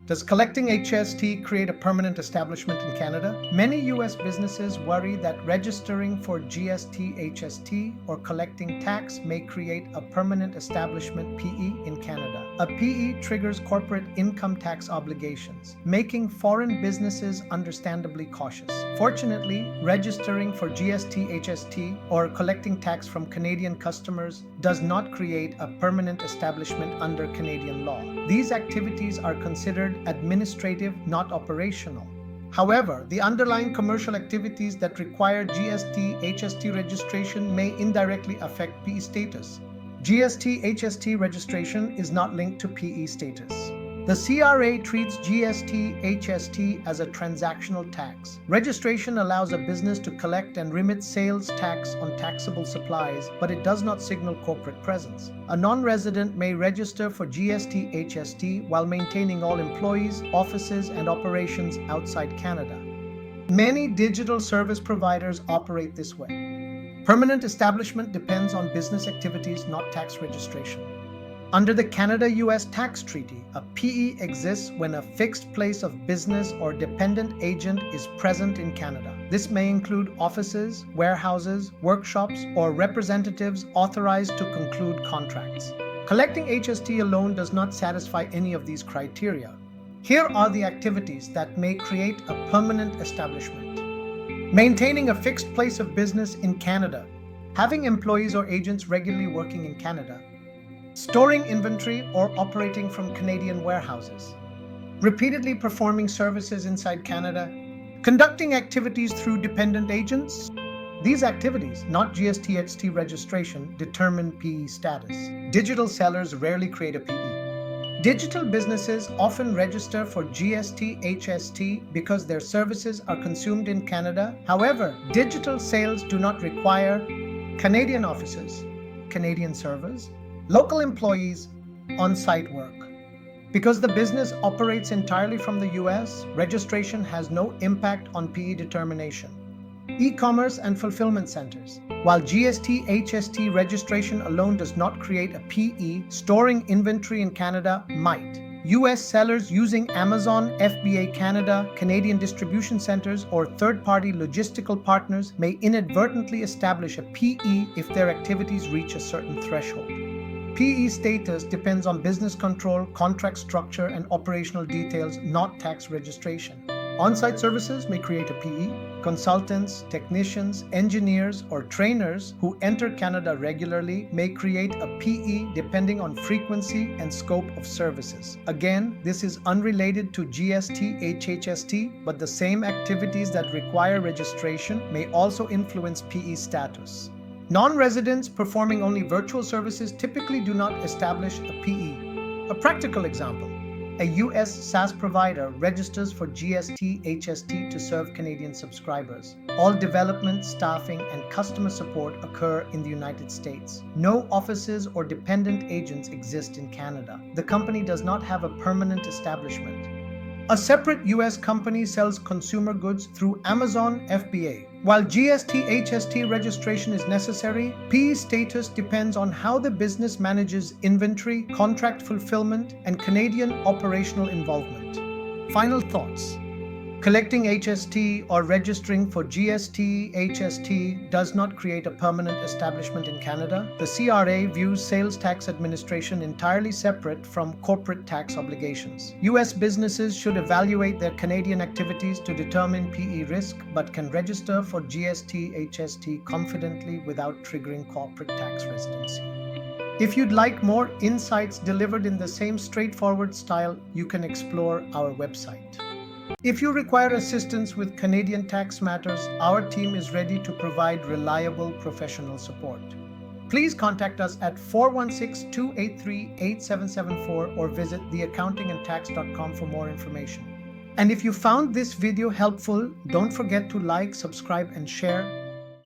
Does collecting HST create a permanent establishment in Canada? Many U.S. businesses worry that registering for GST, HST, or collecting tax may create a permanent establishment PE in Canada. A PE triggers corporate income tax obligations, making foreign businesses understandably cautious. Fortunately, registering for GST, HST, or collecting tax from Canadian customers does not create a permanent establishment under Canadian law. These activities are considered administrative, not operational. However, the underlying commercial activities that require GST, HST registration may indirectly affect PE status. GST, HST registration is not linked to PE status. The CRA treats GST, HST as a transactional tax. Registration allows a business to collect and remit sales tax on taxable supplies, but it does not signal corporate presence. A non-resident may register for GST, HST while maintaining all employees, offices, and operations outside Canada. Many digital service providers operate this way. Permanent establishment depends on business activities, not tax registration. Under the Canada-US Tax Treaty, a PE exists when a fixed place of business or dependent agent is present in Canada. This may include offices, warehouses, workshops, or representatives authorized to conclude contracts. Collecting HST alone does not satisfy any of these criteria. Here are the activities that may create a permanent establishment. Maintaining a fixed place of business in Canada. Having employees or agents regularly working in Canada. Storing inventory or operating from Canadian warehouses. Repeatedly performing services inside Canada. Conducting activities through dependent agents. These activities, not GST, HST registration, determine PE status. Digital sellers rarely create a PE. Digital businesses often register for GST, HST because their services are consumed in Canada. However, digital sales do not require Canadian offices, Canadian servers, local employees, on-site work. Because the business operates entirely from the US, registration has no impact on PE determination. E-commerce and fulfillment centers. While GST, HST registration alone does not create a PE, storing inventory in Canada might. US sellers using Amazon, FBA Canada, Canadian distribution centers, or third-party logistical partners may inadvertently establish a PE if their activities reach a certain threshold. PE status depends on business control, contract structure, and operational details, not tax registration. On-site services may create a PE. Consultants, technicians, engineers, or trainers who enter Canada regularly may create a PE depending on frequency and scope of services. Again, this is unrelated to GST, HST, but the same activities that require registration may also influence PE status. Non-residents performing only virtual services typically do not establish a PE. A practical example: a US SaaS provider registers for GST, HST to serve Canadian subscribers. All development, staffing, and customer support occur in the United States. No offices or dependent agents exist in Canada. The company does not have a permanent establishment. A separate US company sells consumer goods through Amazon FBA. While GST, HST registration is necessary, PE status depends on how the business manages inventory, contract fulfillment, and Canadian operational involvement. Final thoughts. Collecting HST or registering for GST, HST does not create a permanent establishment in Canada. The CRA views sales tax administration entirely separate from corporate tax obligations. US businesses should evaluate their Canadian activities to determine PE risk, but can register for GST, HST confidently without triggering corporate tax residency. If you'd like more insights delivered in the same straightforward style, you can explore our website. If you require assistance with Canadian tax matters, our team is ready to provide reliable professional support. Please contact us at 416-283-8774 or visit theaccountingandtax.com for more information. And if you found this video helpful, don't forget to like, subscribe, and share.